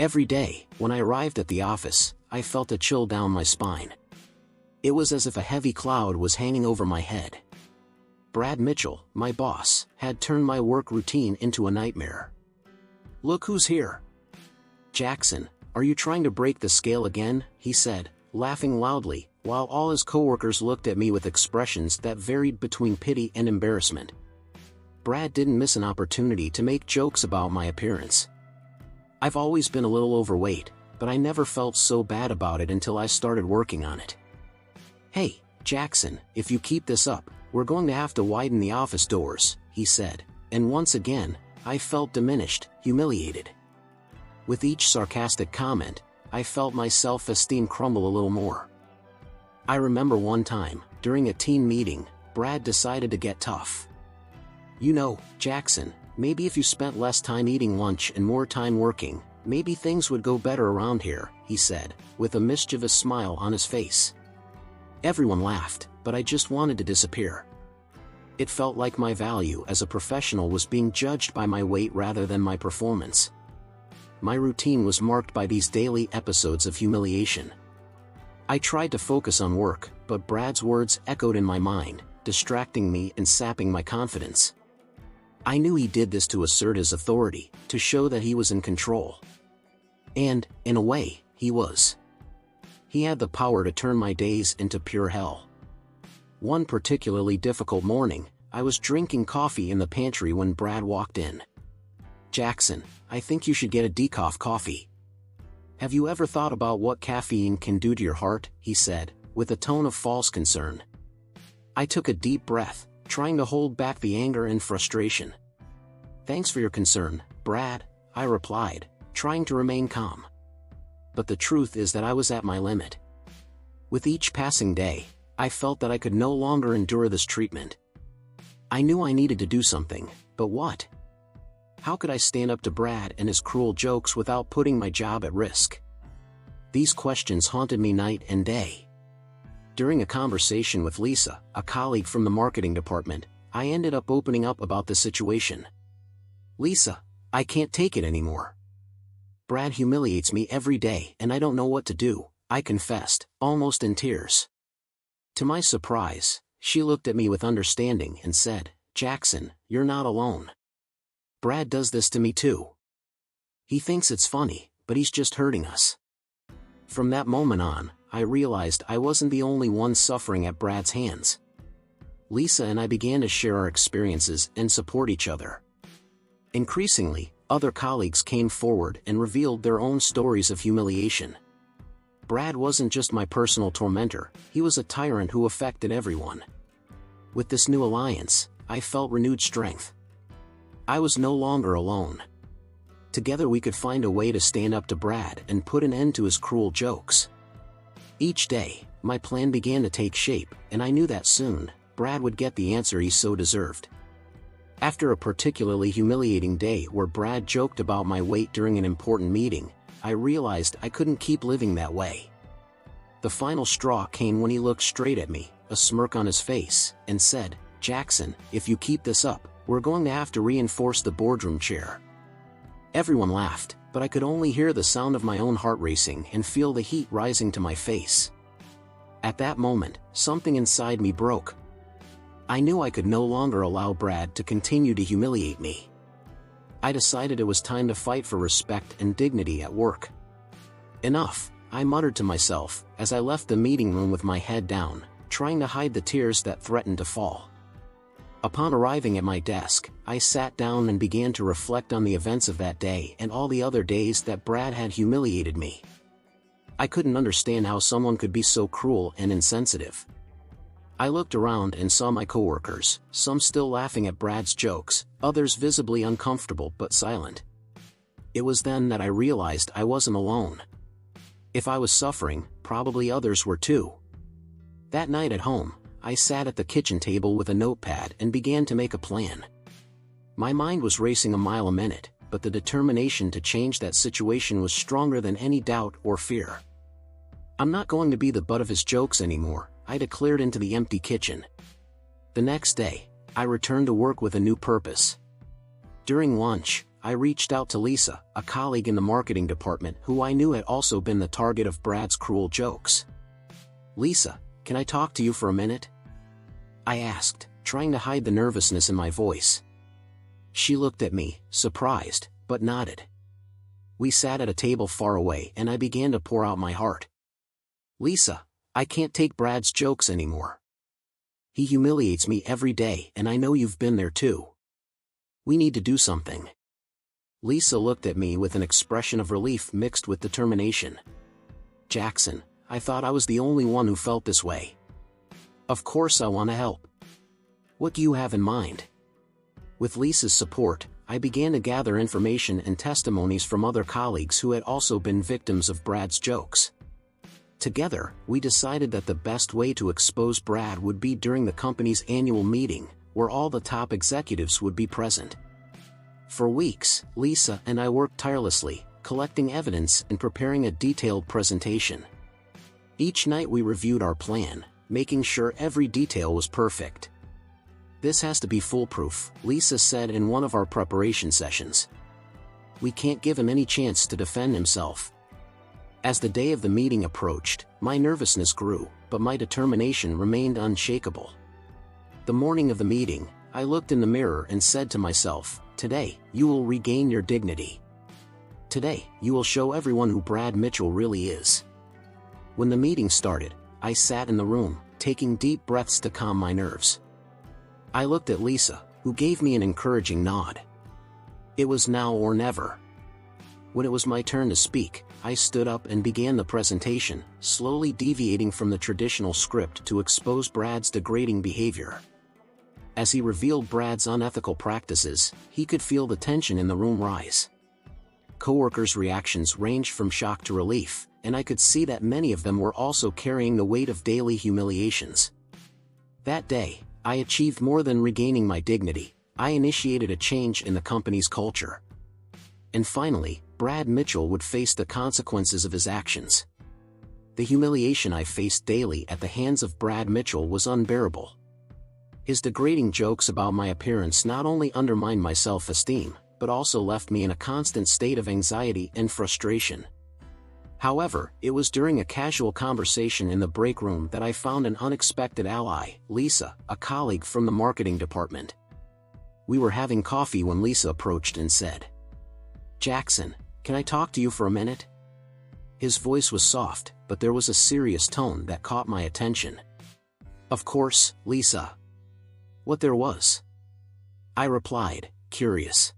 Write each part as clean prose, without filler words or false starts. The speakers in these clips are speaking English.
Every day, when I arrived at the office, I felt a chill down my spine. It was as if a heavy cloud was hanging over my head. Brad Mitchell, my boss, had turned my work routine into a nightmare. "Look who's here. Jackson, are you trying to break the scale again?" he said, laughing loudly, while all his coworkers looked at me with expressions that varied between pity and embarrassment. Brad didn't miss an opportunity to make jokes about my appearance. I've always been a little overweight, but I never felt so bad about it until I started working on it. "Hey, Jackson, if you keep this up, we're going to have to widen the office doors," he said, and once again, I felt diminished, humiliated. With each sarcastic comment, I felt my self-esteem crumble a little more. I remember one time, during a team meeting, Brad decided to get tough. "You know, Jackson, maybe if you spent less time eating lunch and more time working, maybe things would go better around here," he said, with a mischievous smile on his face. Everyone laughed, but I just wanted to disappear. It felt like my value as a professional was being judged by my weight rather than my performance. My routine was marked by these daily episodes of humiliation. I tried to focus on work, but Brad's words echoed in my mind, distracting me and sapping my confidence. I knew he did this to assert his authority, to show that he was in control. And, in a way, he was. He had the power to turn my days into pure hell. One particularly difficult morning, I was drinking coffee in the pantry when Brad walked in. "Jackson, I think you should get a decaf coffee. Have you ever thought about what caffeine can do to your heart?" he said, with a tone of false concern. I took a deep breath, trying to hold back the anger and frustration. "Thanks for your concern, Brad," I replied, trying to remain calm. But the truth is that I was at my limit. With each passing day, I felt that I could no longer endure this treatment. I knew I needed to do something, but what? How could I stand up to Brad and his cruel jokes without putting my job at risk? These questions haunted me night and day. During a conversation with Lisa, a colleague from the marketing department, I ended up opening up about the situation. "Lisa, I can't take it anymore. Brad humiliates me every day and I don't know what to do," I confessed, almost in tears. To my surprise, she looked at me with understanding and said, "Jackson, you're not alone. Brad does this to me too. He thinks it's funny, but he's just hurting us." From that moment on, I realized I wasn't the only one suffering at Brad's hands. Lisa and I began to share our experiences and support each other. Increasingly, other colleagues came forward and revealed their own stories of humiliation. Brad wasn't just my personal tormentor, he was a tyrant who affected everyone. With this new alliance, I felt renewed strength. I was no longer alone. Together we could find a way to stand up to Brad and put an end to his cruel jokes. Each day, my plan began to take shape, and I knew that soon, Brad would get the answer he so deserved. After a particularly humiliating day where Brad joked about my weight during an important meeting, I realized I couldn't keep living that way. The final straw came when he looked straight at me, a smirk on his face, and said, "Jackson, if you keep this up, we're going to have to reinforce the boardroom chair." Everyone laughed, but I could only hear the sound of my own heart racing and feel the heat rising to my face. At that moment, something inside me broke. I knew I could no longer allow Brad to continue to humiliate me. I decided it was time to fight for respect and dignity at work. "Enough," I muttered to myself, as I left the meeting room with my head down, trying to hide the tears that threatened to fall. Upon arriving at my desk, I sat down and began to reflect on the events of that day and all the other days that Brad had humiliated me. I couldn't understand how someone could be so cruel and insensitive. I looked around and saw my coworkers, some still laughing at Brad's jokes, others visibly uncomfortable but silent. It was then that I realized I wasn't alone. If I was suffering, probably others were too. That night at home, I sat at the kitchen table with a notepad and began to make a plan. My mind was racing a mile a minute, but the determination to change that situation was stronger than any doubt or fear. "I'm not going to be the butt of his jokes anymore," I declared into the empty kitchen. The next day, I returned to work with a new purpose. During lunch, I reached out to Lisa, a colleague in the marketing department who I knew had also been the target of Brad's cruel jokes. "Lisa, can I talk to you for a minute?" I asked, trying to hide the nervousness in my voice. She looked at me, surprised, but nodded. We sat at a table far away and I began to pour out my heart. "Lisa, I can't take Brad's jokes anymore. He humiliates me every day and I know you've been there too. We need to do something." Lisa looked at me with an expression of relief mixed with determination. "Jackson, I thought I was the only one who felt this way. Of course I want to help. What do you have in mind?" With Lisa's support, I began to gather information and testimonies from other colleagues who had also been victims of Brad's jokes. Together, we decided that the best way to expose Brad would be during the company's annual meeting, where all the top executives would be present. For weeks, Lisa and I worked tirelessly, collecting evidence and preparing a detailed presentation. Each night we reviewed our plan, making sure every detail was perfect. "This has to be foolproof," Lisa said in one of our preparation sessions. "We can't give him any chance to defend himself." As the day of the meeting approached, my nervousness grew, but my determination remained unshakable. The morning of the meeting, I looked in the mirror and said to myself, "Today, you will regain your dignity. Today, you will show everyone who Brad Mitchell really is." When the meeting started, I sat in the room, taking deep breaths to calm my nerves. I looked at Lisa, who gave me an encouraging nod. It was now or never. When it was my turn to speak, I stood up and began the presentation, slowly deviating from the traditional script to expose Brad's degrading behavior. As he revealed Brad's unethical practices, he could feel the tension in the room rise. Coworkers' reactions ranged from shock to relief, and I could see that many of them were also carrying the weight of daily humiliations. That day, I achieved more than regaining my dignity. I initiated a change in the company's culture. And finally, Brad Mitchell would face the consequences of his actions. The humiliation I faced daily at the hands of Brad Mitchell was unbearable. His degrading jokes about my appearance not only undermined my self-esteem, but also left me in a constant state of anxiety and frustration. However, it was during a casual conversation in the break room that I found an unexpected ally, Lisa, a colleague from the marketing department. We were having coffee when Lisa approached and said, "Jackson, can I talk to you for a minute?" His voice was soft, but there was a serious tone that caught my attention. "Of course, Lisa." What there was? I replied, curious.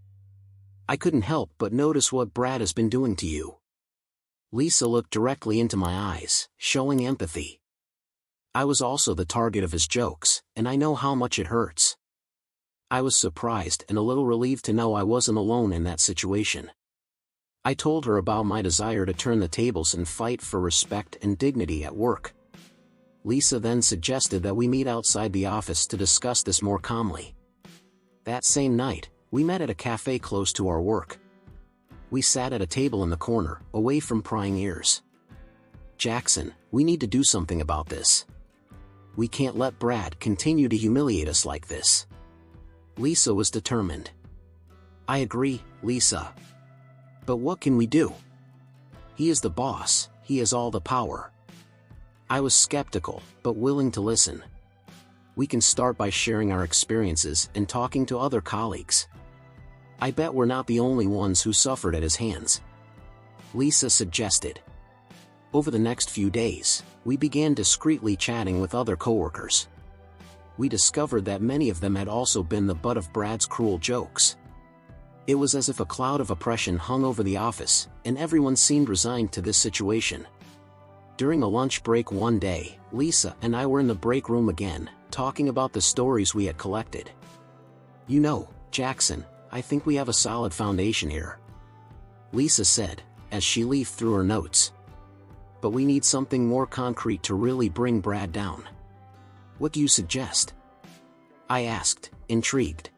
"I couldn't help but notice what Brad has been doing to you." Lisa looked directly into my eyes, showing empathy. I was also the target of his jokes, and I know how much it hurts. I was surprised and a little relieved to know I wasn't alone in that situation. I told her about my desire to turn the tables and fight for respect and dignity at work. Lisa then suggested that we meet outside the office to discuss this more calmly. That same night, we met at a cafe close to our work. We sat at a table in the corner, away from prying ears. "Jackson, we need to do something about this. We can't let Brad continue to humiliate us like this." Lisa was determined. "I agree, Lisa. But what can we do? He is the boss, he has all the power." I was skeptical, but willing to listen. "We can start by sharing our experiences and talking to other colleagues. I bet we're not the only ones who suffered at his hands," Lisa suggested. Over the next few days, we began discreetly chatting with other coworkers. We discovered that many of them had also been the butt of Brad's cruel jokes. It was as if a cloud of oppression hung over the office, and everyone seemed resigned to this situation. During a lunch break one day, Lisa and I were in the break room again, talking about the stories we had collected. "You know, Jackson, I think we have a solid foundation here," Lisa said, as she leafed through her notes. "But we need something more concrete to really bring Brad down. What do you suggest?" I asked, intrigued.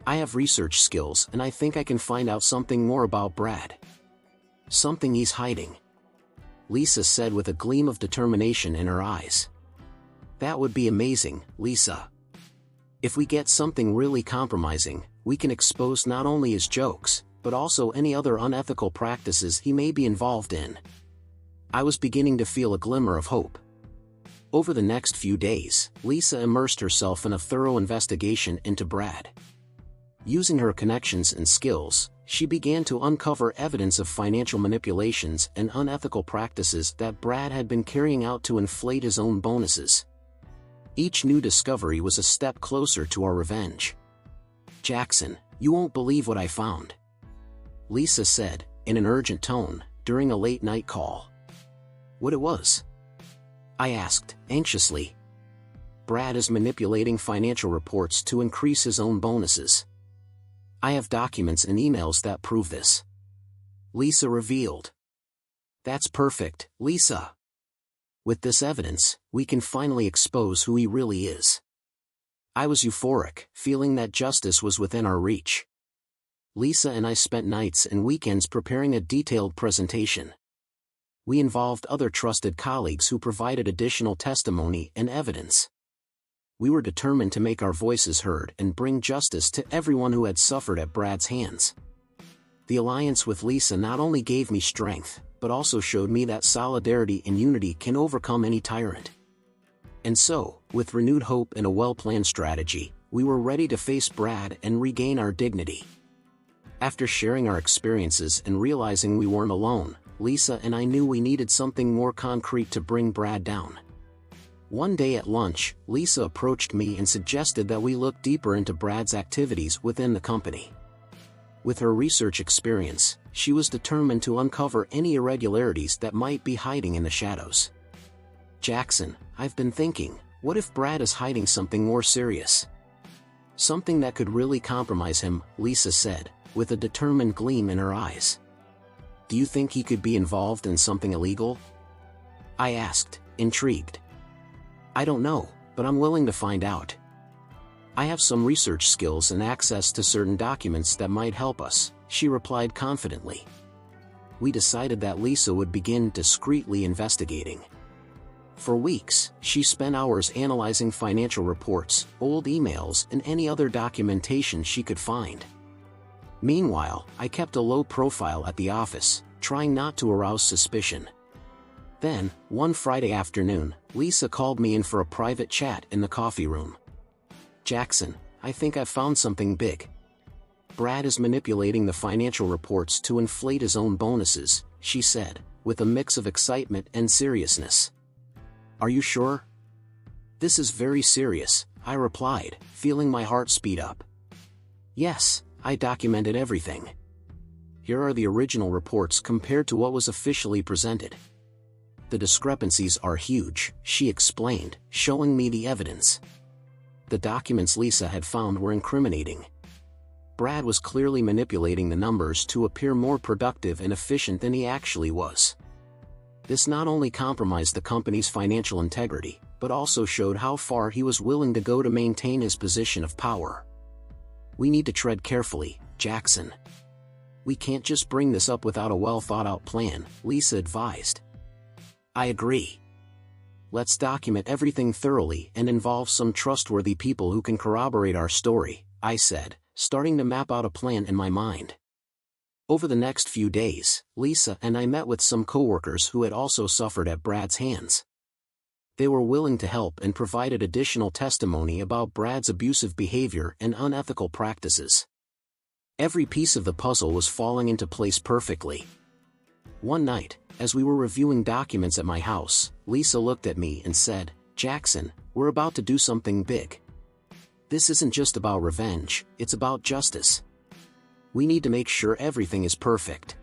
"I have research skills and I think I can find out something more about Brad. Something he's hiding," Lisa said with a gleam of determination in her eyes. "That would be amazing, Lisa. If we get something really compromising, we can expose not only his jokes, but also any other unethical practices he may be involved in. I was beginning to feel a glimmer of hope. Over the next few days, Lisa immersed herself in a thorough investigation into Brad. Using her connections and skills, she began to uncover evidence of financial manipulations and unethical practices that Brad had been carrying out to inflate his own bonuses. Each new discovery was a step closer to our revenge. "Jackson, you won't believe what I found," Lisa said, in an urgent tone, during a late-night call. "What it was?" I asked, anxiously. "Brad is manipulating financial reports to increase his own bonuses. I have documents and emails that prove this," Lisa revealed. "That's perfect, Lisa. With this evidence, we can finally expose who he really is." I was euphoric, feeling that justice was within our reach. Lisa and I spent nights and weekends preparing a detailed presentation. We involved other trusted colleagues who provided additional testimony and evidence. We were determined to make our voices heard and bring justice to everyone who had suffered at Brad's hands. The alliance with Lisa not only gave me strength, but also showed me that solidarity and unity can overcome any tyrant. And so, with renewed hope and a well-planned strategy, we were ready to face Brad and regain our dignity. After sharing our experiences and realizing we weren't alone, Lisa and I knew we needed something more concrete to bring Brad down. One day at lunch, Lisa approached me and suggested that we look deeper into Brad's activities within the company. With her research experience, she was determined to uncover any irregularities that might be hiding in the shadows. "Jackson, I've been thinking, what if Brad is hiding something more serious? Something that could really compromise him," Lisa said, with a determined gleam in her eyes. "Do you think he could be involved in something illegal?" I asked, intrigued. "I don't know, but I'm willing to find out. I have some research skills and access to certain documents that might help us," she replied confidently. We decided that Lisa would begin discreetly investigating. For weeks, she spent hours analyzing financial reports, old emails, and any other documentation she could find. Meanwhile, I kept a low profile at the office, trying not to arouse suspicion. Then, one Friday afternoon, Lisa called me in for a private chat in the coffee room. "Jackson, I think I've found something big. Brad is manipulating the financial reports to inflate his own bonuses," she said, with a mix of excitement and seriousness. "Are you sure?" "This is very serious," I replied, feeling my heart speed up. "Yes, I documented everything. Here are the original reports compared to what was officially presented. The discrepancies are huge," she explained, showing me the evidence. The documents Lisa had found were incriminating. Brad was clearly manipulating the numbers to appear more productive and efficient than he actually was. This not only compromised the company's financial integrity, but also showed how far he was willing to go to maintain his position of power. "We need to tread carefully, Jackson. We can't just bring this up without a well-thought-out plan," Lisa advised. "I agree. Let's document everything thoroughly and involve some trustworthy people who can corroborate our story," I said, starting to map out a plan in my mind. Over the next few days, Lisa and I met with some coworkers who had also suffered at Brad's hands. They were willing to help and provided additional testimony about Brad's abusive behavior and unethical practices. Every piece of the puzzle was falling into place perfectly. One night, as we were reviewing documents at my house, Lisa looked at me and said, "Jackson, we're about to do something big. This isn't just about revenge, it's about justice. We need to make sure everything is perfect."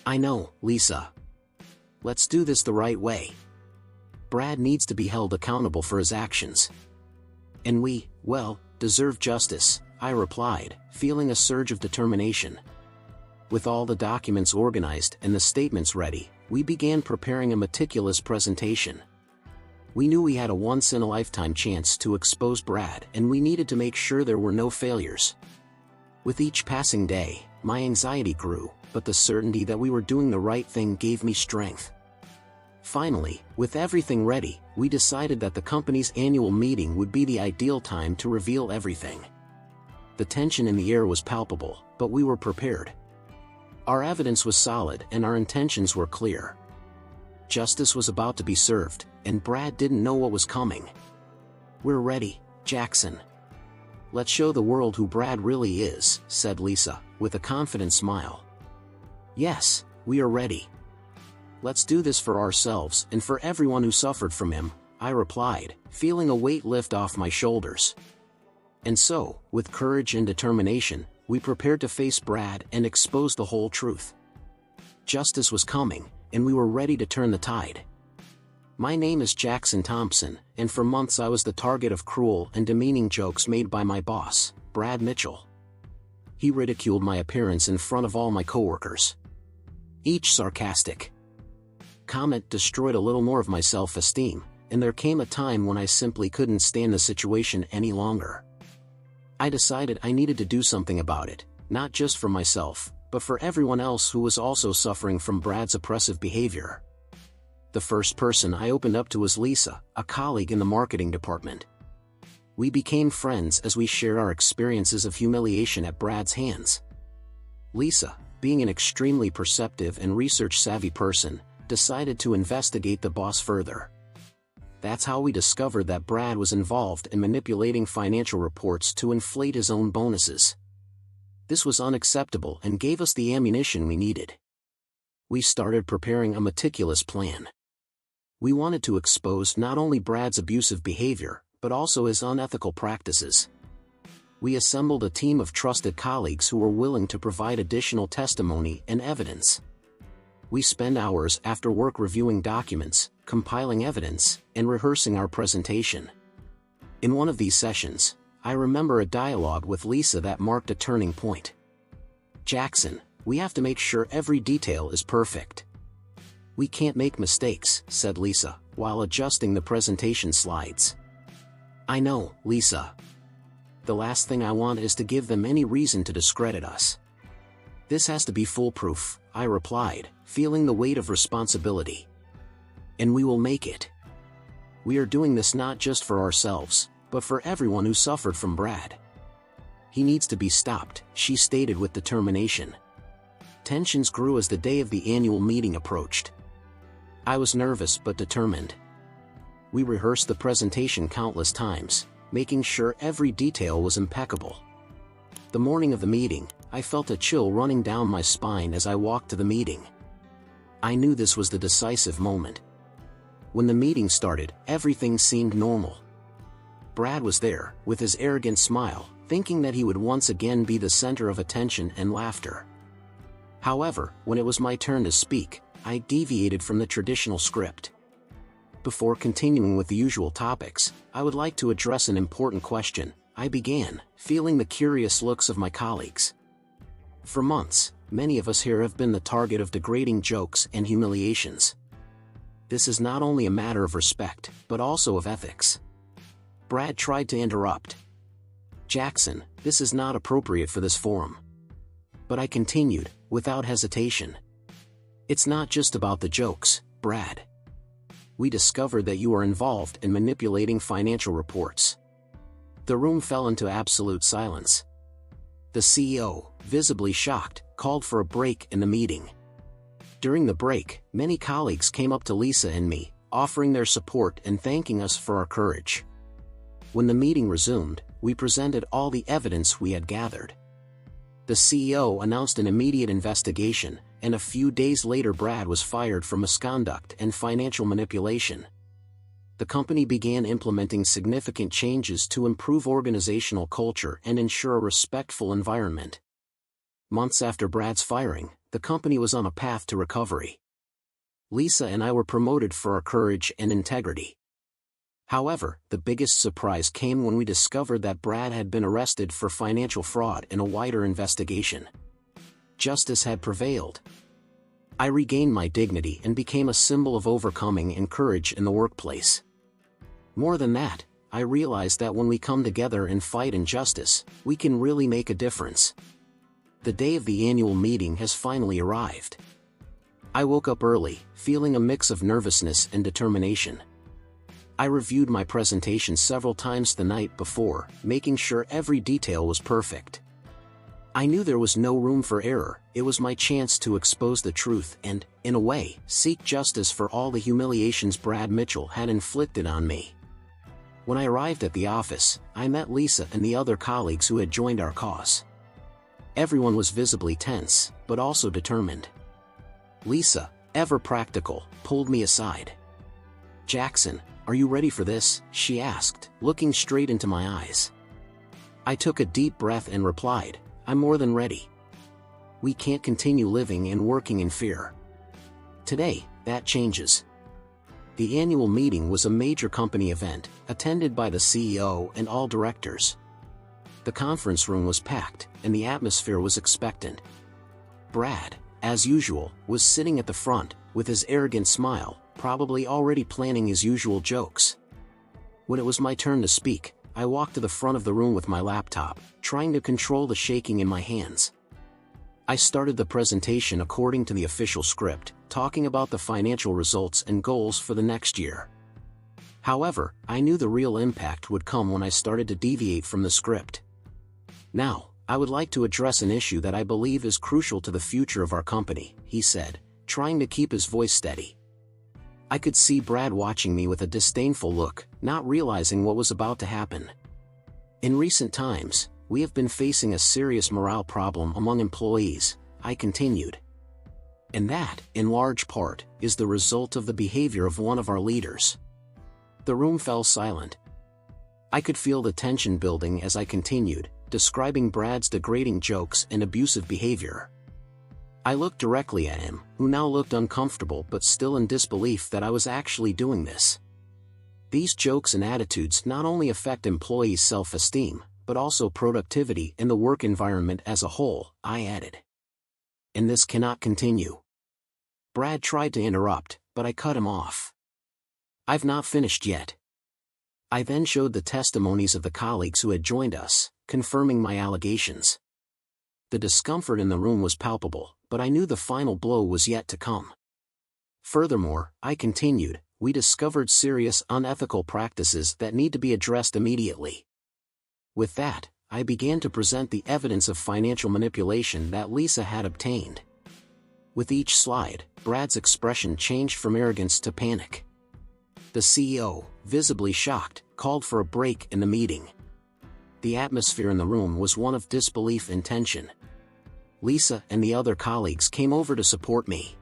"I know, Lisa. Let's do this the right way. Brad needs to be held accountable for his actions. And we, well, deserve justice," I replied, feeling a surge of determination. With all the documents organized and the statements ready, we began preparing a meticulous presentation. We knew we had a once-in-a-lifetime chance to expose Brad, and we needed to make sure there were no failures. With each passing day, my anxiety grew, but the certainty that we were doing the right thing gave me strength. Finally, with everything ready, we decided that the company's annual meeting would be the ideal time to reveal everything. The tension in the air was palpable, but we were prepared. Our evidence was solid and our intentions were clear. Justice was about to be served, and Brad didn't know what was coming. "We're ready, Jackson. Let's show the world who Brad really is," said Lisa, with a confident smile. "Yes, we are ready. Let's do this for ourselves and for everyone who suffered from him," I replied, feeling a weight lift off my shoulders. And so, with courage and determination, we prepared to face Brad and expose the whole truth. Justice was coming, and we were ready to turn the tide. My name is Jackson Thompson, and for months I was the target of cruel and demeaning jokes made by my boss, Brad Mitchell. He ridiculed my appearance in front of all my coworkers. Each sarcastic comment destroyed a little more of my self-esteem, and there came a time when I simply couldn't stand the situation any longer. I decided I needed to do something about it, not just for myself, but for everyone else who was also suffering from Brad's oppressive behavior. The first person I opened up to was Lisa, a colleague in the marketing department. We became friends as we shared our experiences of humiliation at Brad's hands. Lisa, being an extremely perceptive and research-savvy person, decided to investigate the boss further. That's how we discovered that Brad was involved in manipulating financial reports to inflate his own bonuses. This was unacceptable and gave us the ammunition we needed. We started preparing a meticulous plan. We wanted to expose not only Brad's abusive behavior, but also his unethical practices. We assembled a team of trusted colleagues who were willing to provide additional testimony and evidence. We spent hours after work reviewing documents, compiling evidence, and rehearsing our presentation. In one of these sessions, I remember a dialogue with Lisa that marked a turning point. "Jackson, we have to make sure every detail is perfect. We can't make mistakes," said Lisa, while adjusting the presentation slides. "I know, Lisa. The last thing I want is to give them any reason to discredit us. This has to be foolproof," I replied, feeling the weight of responsibility. "And we will make it. We are doing this not just for ourselves, but for everyone who suffered from Brad. He needs to be stopped," she stated with determination. Tensions grew as the day of the annual meeting approached. I was nervous but determined. We rehearsed the presentation countless times, making sure every detail was impeccable. The morning of the meeting, I felt a chill running down my spine as I walked to the meeting. I knew this was the decisive moment. When the meeting started, everything seemed normal. Brad was there, with his arrogant smile, thinking that he would once again be the center of attention and laughter. However, when it was my turn to speak, I deviated from the traditional script. Before continuing with the usual topics, I would like to address an important question, I began, feeling the curious looks of my colleagues. For months, many of us here have been the target of degrading jokes and humiliations. This is not only a matter of respect, but also of ethics. Brad tried to interrupt. "Jackson, this is not appropriate for this forum." But I continued, without hesitation. "It's not just about the jokes, Brad. We discovered that you are involved in manipulating financial reports." The room fell into absolute silence. The CEO, visibly shocked, called for a break in the meeting. During the break, many colleagues came up to Lisa and me, offering their support and thanking us for our courage. When the meeting resumed, we presented all the evidence we had gathered. The CEO announced an immediate investigation, and a few days later Brad was fired for misconduct and financial manipulation. The company began implementing significant changes to improve organizational culture and ensure a respectful environment. Months after Brad's firing, the company was on a path to recovery. Lisa and I were promoted for our courage and integrity. However, the biggest surprise came when we discovered that Brad had been arrested for financial fraud in a wider investigation. Justice had prevailed. I regained my dignity and became a symbol of overcoming and courage in the workplace. More than that, I realized that when we come together and fight injustice, we can really make a difference. The day of the annual meeting has finally arrived. I woke up early, feeling a mix of nervousness and determination. I reviewed my presentation several times the night before, making sure every detail was perfect. I knew there was no room for error. It was my chance to expose the truth and, in a way, seek justice for all the humiliations Brad Mitchell had inflicted on me. When I arrived at the office, I met Lisa and the other colleagues who had joined our cause. Everyone was visibly tense, but also determined. Lisa, ever practical, pulled me aside. "Jackson, are you ready for this?" she asked, looking straight into my eyes. I took a deep breath and replied, "I'm more than ready. We can't continue living and working in fear." Today, that changes. The annual meeting was a major company event, attended by the CEO and all directors. The conference room was packed, and the atmosphere was expectant. Brad, as usual, was sitting at the front, with his arrogant smile, probably already planning his usual jokes. When it was my turn to speak, I walked to the front of the room with my laptop, trying to control the shaking in my hands. I started the presentation according to the official script, talking about the financial results and goals for the next year. However, I knew the real impact would come when I started to deviate from the script. "Now, I would like to address an issue that I believe is crucial to the future of our company," he said, trying to keep his voice steady. I could see Brad watching me with a disdainful look, not realizing what was about to happen. "In recent times, we have been facing a serious morale problem among employees," I continued. "And that, in large part, is the result of the behavior of one of our leaders." The room fell silent. I could feel the tension building as I continued, describing Brad's degrading jokes and abusive behavior. I looked directly at him, who now looked uncomfortable but still in disbelief that I was actually doing this. "These jokes and attitudes not only affect employees' self-esteem, but also productivity and the work environment as a whole," I added. "And this cannot continue." Brad tried to interrupt, but I cut him off. "I've not finished yet." I then showed the testimonies of the colleagues who had joined us, confirming my allegations. The discomfort in the room was palpable, but I knew the final blow was yet to come. Furthermore, I continued, we discovered serious unethical practices that need to be addressed immediately. With that, I began to present the evidence of financial manipulation that Lisa had obtained. With each slide, Brad's expression changed from arrogance to panic. The CEO, visibly shocked, called for a break in the meeting. The atmosphere in the room was one of disbelief and tension. Lisa and the other colleagues came over to support me.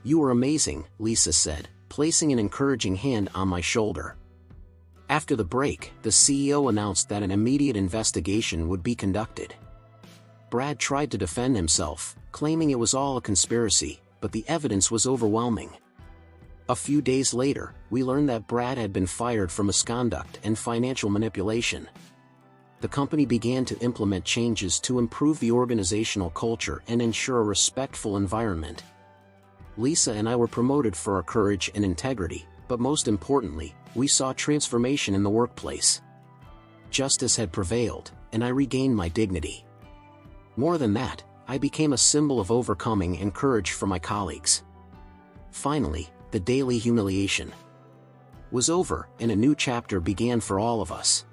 "You were amazing," Lisa said, placing an encouraging hand on my shoulder. After the break, the CEO announced that an immediate investigation would be conducted. Brad tried to defend himself, claiming it was all a conspiracy, but the evidence was overwhelming. A few days later, we learned that Brad had been fired for misconduct and financial manipulation. The company began to implement changes to improve the organizational culture and ensure a respectful environment. Lisa and I were promoted for our courage and integrity, but most importantly, we saw transformation in the workplace. Justice had prevailed, and I regained my dignity. More than that, I became a symbol of overcoming and courage for my colleagues. Finally, the daily humiliation was over, and a new chapter began for all of us.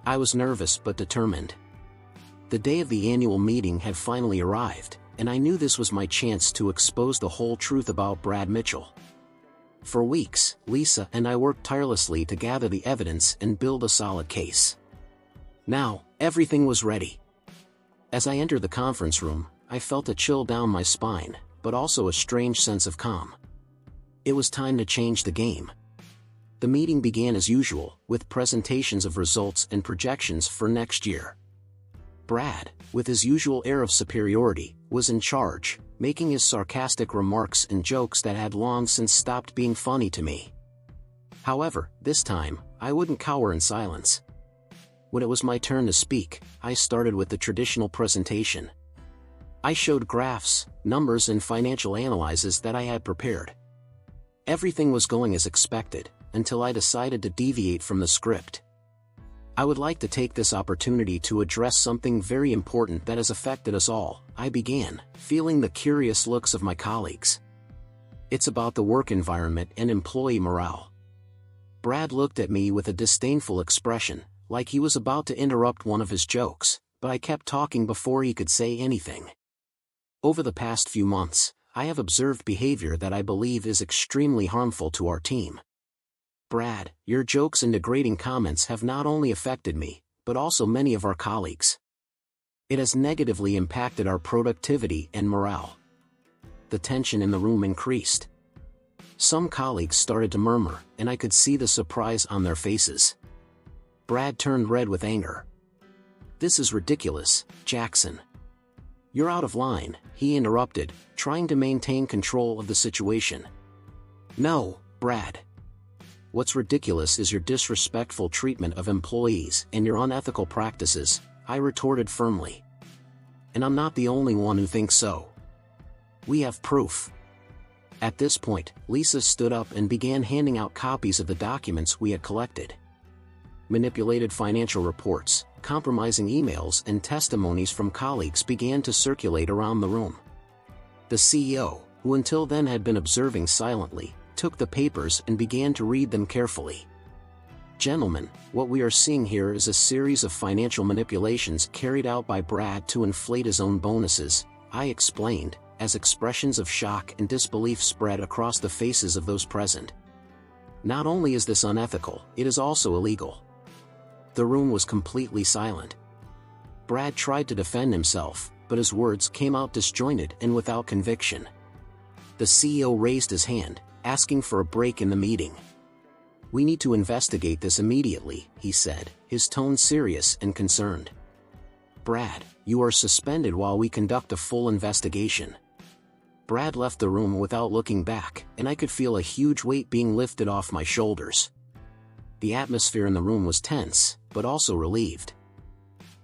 I was nervous but determined. The day of the annual meeting had finally arrived, and I knew this was my chance to expose the whole truth about Brad Mitchell. For weeks, Lisa and I worked tirelessly to gather the evidence and build a solid case. Now, everything was ready. As I entered the conference room, I felt a chill down my spine, but also a strange sense of calm. It was time to change the game. The meeting began as usual, with presentations of results and projections for next year. Brad, with his usual air of superiority, was in charge, making his sarcastic remarks and jokes that had long since stopped being funny to me. However, this time, I wouldn't cower in silence. When it was my turn to speak, I started with the traditional presentation. I showed graphs, numbers and financial analyses that I had prepared. Everything was going as expected, until I decided to deviate from the script. I would like to take this opportunity to address something very important that has affected us all, I began, feeling the curious looks of my colleagues. It's about the work environment and employee morale. Brad looked at me with a disdainful expression, like he was about to interrupt one of his jokes, but I kept talking before he could say anything. Over the past few months, I have observed behavior that I believe is extremely harmful to our team. Brad, your jokes and degrading comments have not only affected me, but also many of our colleagues. It has negatively impacted our productivity and morale. The tension in the room increased. Some colleagues started to murmur, and I could see the surprise on their faces. Brad turned red with anger. "This is ridiculous, Jackson. You're out of line," he interrupted, trying to maintain control of the situation. "No, Brad. What's ridiculous is your disrespectful treatment of employees and your unethical practices," I retorted firmly. "And I'm not the only one who thinks so. We have proof." At this point, Lisa stood up and began handing out copies of the documents we had collected. Manipulated financial reports, compromising emails and testimonies from colleagues began to circulate around the room. The CEO, who until then had been observing silently, took the papers and began to read them carefully. "Gentlemen, what we are seeing here is a series of financial manipulations carried out by Brad to inflate his own bonuses," I explained, as expressions of shock and disbelief spread across the faces of those present. "Not only is this unethical, it is also illegal." The room was completely silent. Brad tried to defend himself, but his words came out disjointed and without conviction. The CEO raised his hand, asking for a break in the meeting. "We need to investigate this immediately," he said, his tone serious and concerned. "Brad, you are suspended while we conduct a full investigation." Brad left the room without looking back, and I could feel a huge weight being lifted off my shoulders. The atmosphere in the room was tense, but also relieved.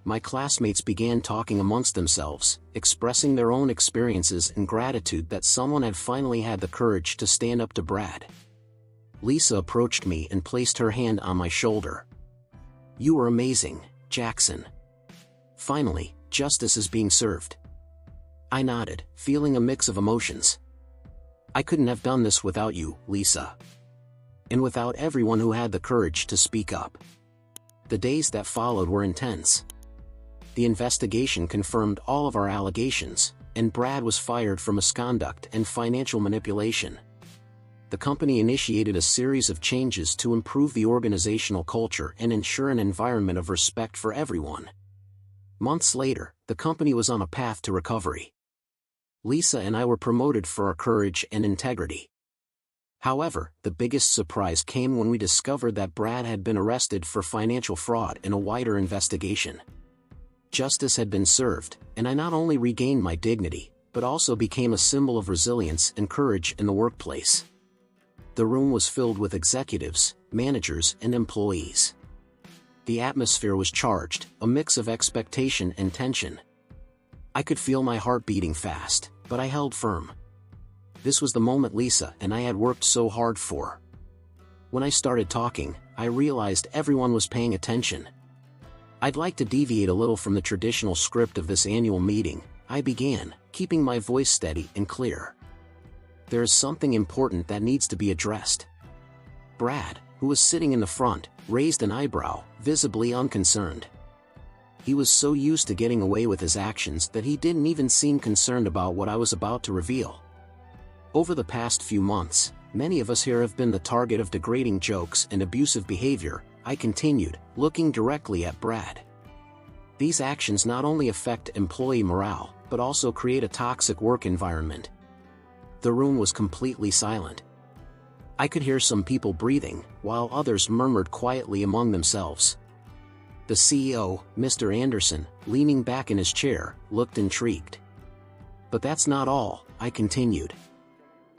My classmates began talking amongst themselves, expressing their own experiences and gratitude that someone had finally had the courage to stand up to Brad. Lisa approached me and placed her hand on my shoulder. "You were amazing, Jackson. Finally, justice is being served." I nodded, feeling a mix of emotions. "I couldn't have done this without you, Lisa. And without everyone who had the courage to speak up." The days that followed were intense. The investigation confirmed all of our allegations, and Brad was fired for misconduct and financial manipulation. The company initiated a series of changes to improve the organizational culture and ensure an environment of respect for everyone. Months later, the company was on a path to recovery. Lisa and I were promoted for our courage and integrity. However, the biggest surprise came when we discovered that Brad had been arrested for financial fraud in a wider investigation. Justice had been served, and I not only regained my dignity, but also became a symbol of resilience and courage in the workplace. The room was filled with executives, managers, and employees. The atmosphere was charged, a mix of expectation and tension. I could feel my heart beating fast, but I held firm. This was the moment Lisa and I had worked so hard for. When I started talking, I realized everyone was paying attention. "I'd like to deviate a little from the traditional script of this annual meeting," I began, keeping my voice steady and clear. "There is something important that needs to be addressed." Brad, who was sitting in the front, raised an eyebrow, visibly unconcerned. He was so used to getting away with his actions that he didn't even seem concerned about what I was about to reveal. "Over the past few months, many of us here have been the target of degrading jokes and abusive behavior," I continued, looking directly at Brad. "These actions not only affect employee morale, but also create a toxic work environment." The room was completely silent. I could hear some people breathing, while others murmured quietly among themselves. The CEO, Mr. Anderson, leaning back in his chair, looked intrigued. "But that's not all," I continued.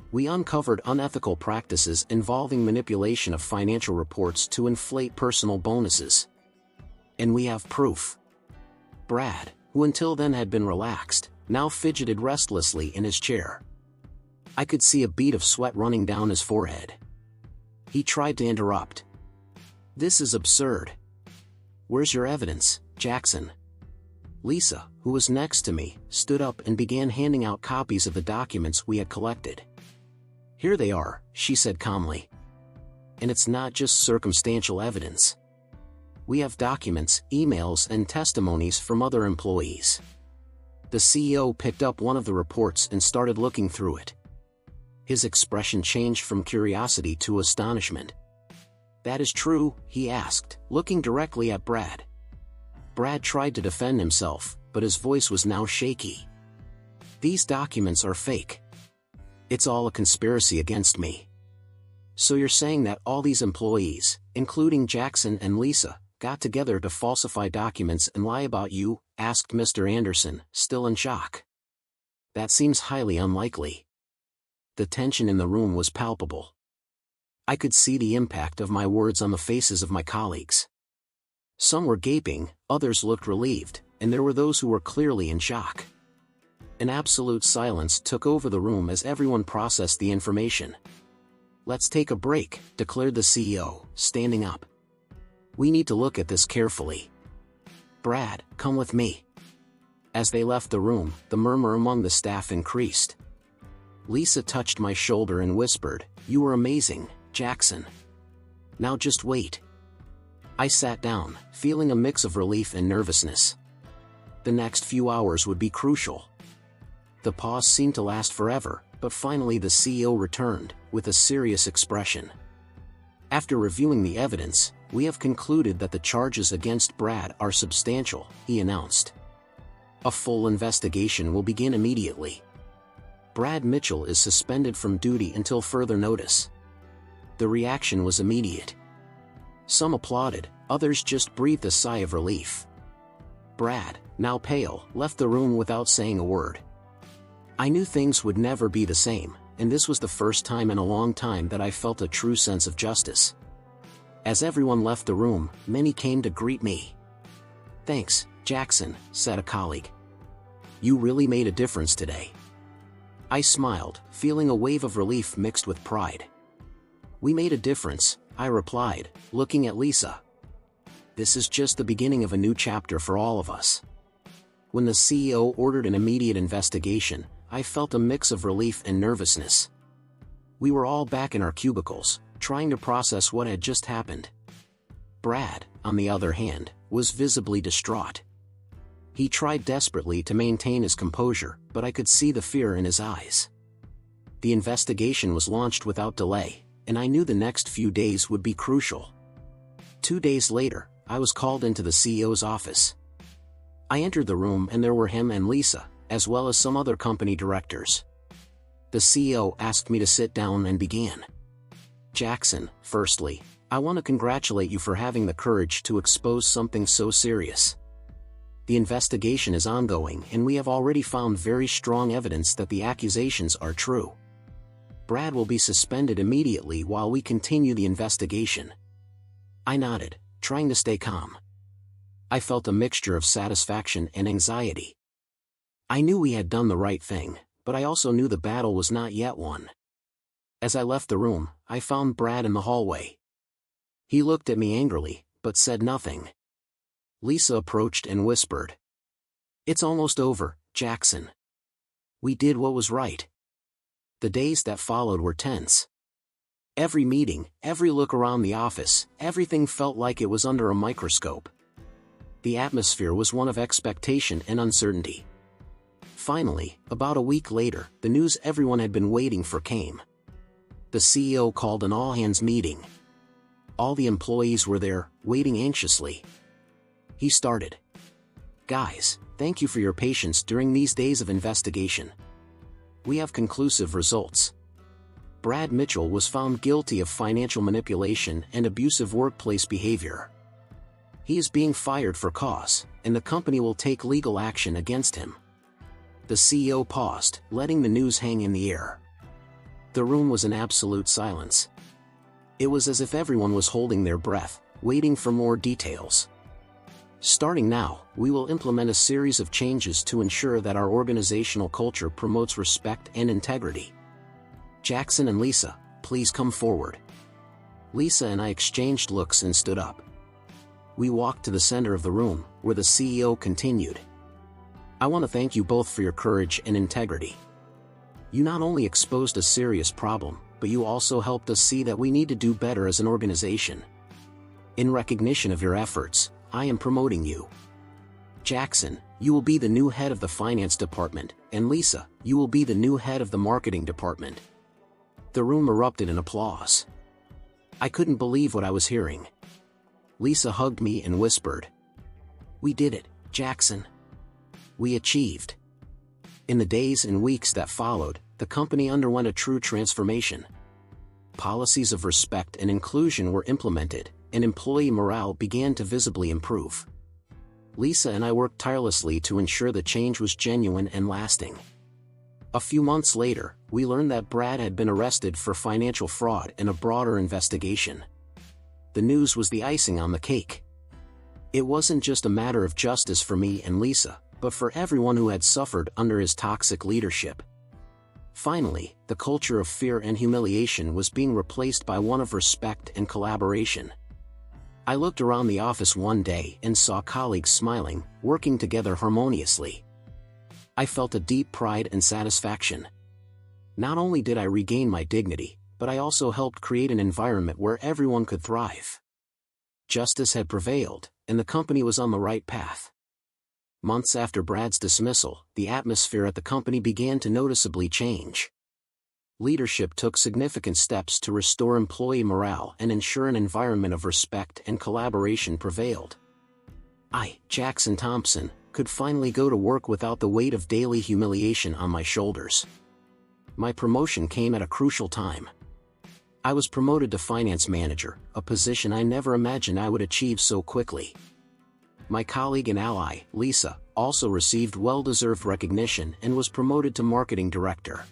"We uncovered unethical practices involving manipulation of financial reports to inflate personal bonuses. And we have proof." Brad, who until then had been relaxed, now fidgeted restlessly in his chair. I could see a bead of sweat running down his forehead. He tried to interrupt. "This is absurd. Where's your evidence, Jackson?" Lisa, who was next to me, stood up and began handing out copies of the documents we had collected. "Here they are," she said calmly. And it's not just circumstantial evidence. We have documents, emails, and testimonies from other employees. The CEO picked up one of the reports and started looking through it. His expression changed from curiosity to astonishment. "That is true?" he asked, looking directly at Brad. Brad tried to defend himself, but his voice was now shaky. "These documents are fake. It's all a conspiracy against me." "So you're saying that all these employees, including Jackson and Lisa, got together to falsify documents and lie about you?" asked Mr. Anderson, still in shock. "That seems highly unlikely." The tension in the room was palpable. I could see the impact of my words on the faces of my colleagues. Some were gaping, others looked relieved, and there were those who were clearly in shock. An absolute silence took over the room as everyone processed the information. "Let's take a break," declared the CEO, standing up. "We need to look at this carefully. Brad, come with me." As they left the room, the murmur among the staff increased. Lisa touched my shoulder and whispered, "You were amazing, Jackson. Now just wait." I sat down, feeling a mix of relief and nervousness. The next few hours would be crucial. The pause seemed to last forever, but finally the CEO returned, with a serious expression. "After reviewing the evidence, we have concluded that the charges against Brad are substantial," he announced. "A full investigation will begin immediately. Brad Mitchell is suspended from duty until further notice." The reaction was immediate. Some applauded, others just breathed a sigh of relief. Brad, now pale, left the room without saying a word. I knew things would never be the same, and this was the first time in a long time that I felt a true sense of justice. As everyone left the room, many came to greet me. "Thanks, Jackson," said a colleague. "You really made a difference today." I smiled, feeling a wave of relief mixed with pride. "We made a difference," I replied, looking at Lisa. "This is just the beginning of a new chapter for all of us." When the CEO ordered an immediate investigation, I felt a mix of relief and nervousness. We were all back in our cubicles, trying to process what had just happened. Brad, on the other hand, was visibly distraught. He tried desperately to maintain his composure, but I could see the fear in his eyes. The investigation was launched without delay, and I knew the next few days would be crucial. 2 days later, I was called into the CEO's office. I entered the room and there were him and Lisa, as well as some other company directors. The CEO asked me to sit down and began. "Jackson, firstly, I want to congratulate you for having the courage to expose something so serious. The investigation is ongoing and we have already found very strong evidence that the accusations are true. Brad will be suspended immediately while we continue the investigation." I nodded, trying to stay calm. I felt a mixture of satisfaction and anxiety. I knew we had done the right thing, but I also knew the battle was not yet won. As I left the room, I found Brad in the hallway. He looked at me angrily, but said nothing. Lisa approached and whispered, "It's almost over, Jackson. We did what was right." The days that followed were tense. Every meeting, every look around the office, everything felt like it was under a microscope. The atmosphere was one of expectation and uncertainty. Finally, about a week later, the news everyone had been waiting for came. The CEO called an all-hands meeting. All the employees were there, waiting anxiously. He started. "Guys, thank you for your patience during these days of investigation. We have conclusive results. Brad Mitchell was found guilty of financial manipulation and abusive workplace behavior. He is being fired for cause, and the company will take legal action against him." The CEO paused, letting the news hang in the air. The room was in absolute silence. It was as if everyone was holding their breath, waiting for more details. "Starting now, we will implement a series of changes to ensure that our organizational culture promotes respect and integrity. Jackson and Lisa, please come forward." Lisa and I exchanged looks and stood up. We walked to the center of the room, where the CEO continued. "I want to thank you both for your courage and integrity. You not only exposed a serious problem, but you also helped us see that we need to do better as an organization. In recognition of your efforts, I am promoting you. Jackson, you will be the new head of the finance department, and Lisa, you will be the new head of the marketing department." The room erupted in applause. I couldn't believe what I was hearing. Lisa hugged me and whispered, "We did it, Jackson. We achieved." In the days and weeks that followed, the company underwent a true transformation. Policies of respect and inclusion were implemented, and employee morale began to visibly improve. Lisa and I worked tirelessly to ensure the change was genuine and lasting. A few months later, we learned that Brad had been arrested for financial fraud in a broader investigation. The news was the icing on the cake. It wasn't just a matter of justice for me and Lisa, but for everyone who had suffered under his toxic leadership. Finally, the culture of fear and humiliation was being replaced by one of respect and collaboration. I looked around the office one day and saw colleagues smiling, working together harmoniously. I felt a deep pride and satisfaction. Not only did I regain my dignity, but I also helped create an environment where everyone could thrive. Justice had prevailed, and the company was on the right path. Months after Brad's dismissal, the atmosphere at the company began to noticeably change. Leadership took significant steps to restore employee morale and ensure an environment of respect and collaboration prevailed. I, Jackson Thompson, could finally go to work without the weight of daily humiliation on my shoulders. My promotion came at a crucial time. I was promoted to finance manager, a position I never imagined I would achieve so quickly. My colleague and ally, Lisa, also received well-deserved recognition and was promoted to marketing director.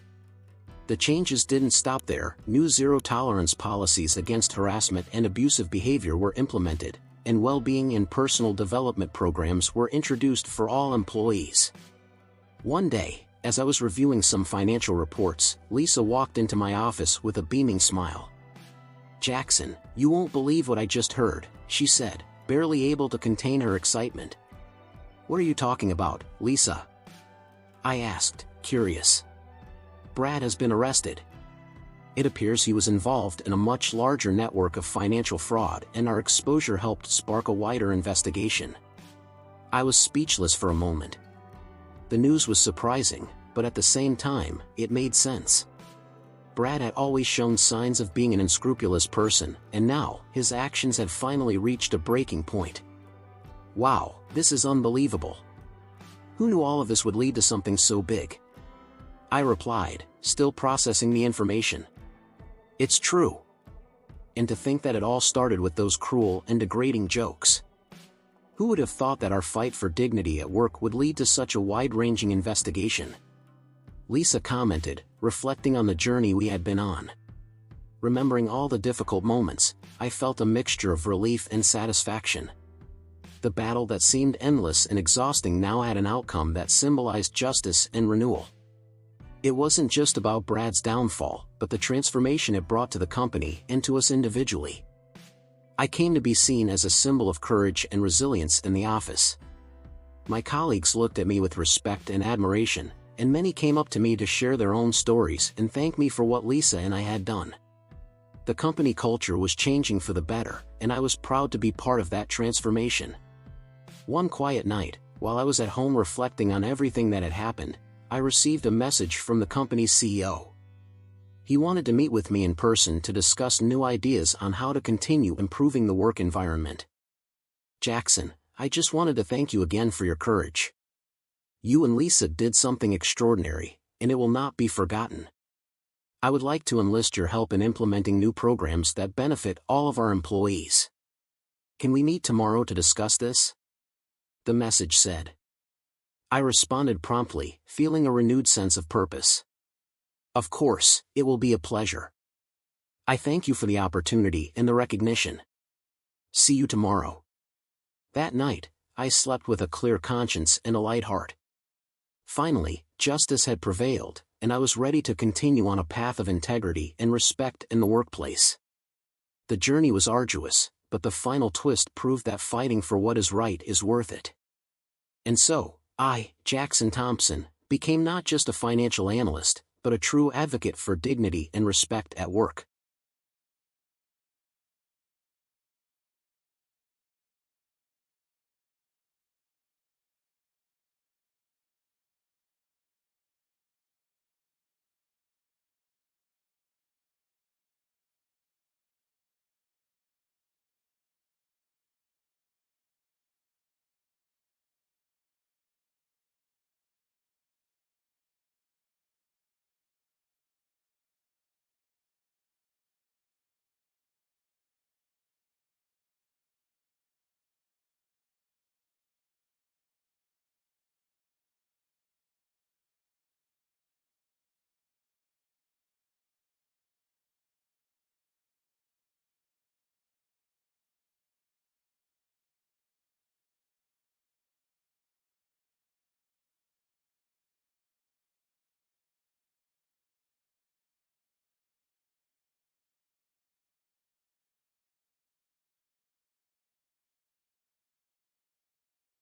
The changes didn't stop there. New zero-tolerance policies against harassment and abusive behavior were implemented, and well-being and personal development programs were introduced for all employees. One day, as I was reviewing some financial reports, Lisa walked into my office with a beaming smile. "Jackson, you won't believe what I just heard," she said, barely able to contain her excitement. "What are you talking about, Lisa?" I asked, curious. "Brad has been arrested. It appears he was involved in a much larger network of financial fraud, and our exposure helped spark a wider investigation." I was speechless for a moment. The news was surprising, but at the same time, it made sense. Brad had always shown signs of being an unscrupulous person, and now, his actions had finally reached a breaking point. "Wow, this is unbelievable. Who knew all of this would lead to something so big?" I replied, still processing the information. "It's true. And to think that it all started with those cruel and degrading jokes. Who would have thought that our fight for dignity at work would lead to such a wide-ranging investigation?" Lisa commented, reflecting on the journey we had been on. Remembering all the difficult moments, I felt a mixture of relief and satisfaction. The battle that seemed endless and exhausting now had an outcome that symbolized justice and renewal. It wasn't just about Brad's downfall, but the transformation it brought to the company and to us individually. I came to be seen as a symbol of courage and resilience in the office. My colleagues looked at me with respect and admiration, and many came up to me to share their own stories and thank me for what Lisa and I had done. The company culture was changing for the better, and I was proud to be part of that transformation. One quiet night, while I was at home reflecting on everything that had happened, I received a message from the company's CEO. He wanted to meet with me in person to discuss new ideas on how to continue improving the work environment. "Jackson, I just wanted to thank you again for your courage. You and Lisa did something extraordinary, and it will not be forgotten. I would like to enlist your help in implementing new programs that benefit all of our employees. Can we meet tomorrow to discuss this?" The message said. I responded promptly, feeling a renewed sense of purpose. "Of course, it will be a pleasure. I thank you for the opportunity and the recognition. See you tomorrow." That night, I slept with a clear conscience and a light heart. Finally, justice had prevailed, and I was ready to continue on a path of integrity and respect in the workplace. The journey was arduous, but the final twist proved that fighting for what is right is worth it. And so, I, Jackson Thompson, became not just a financial analyst, but a true advocate for dignity and respect at work.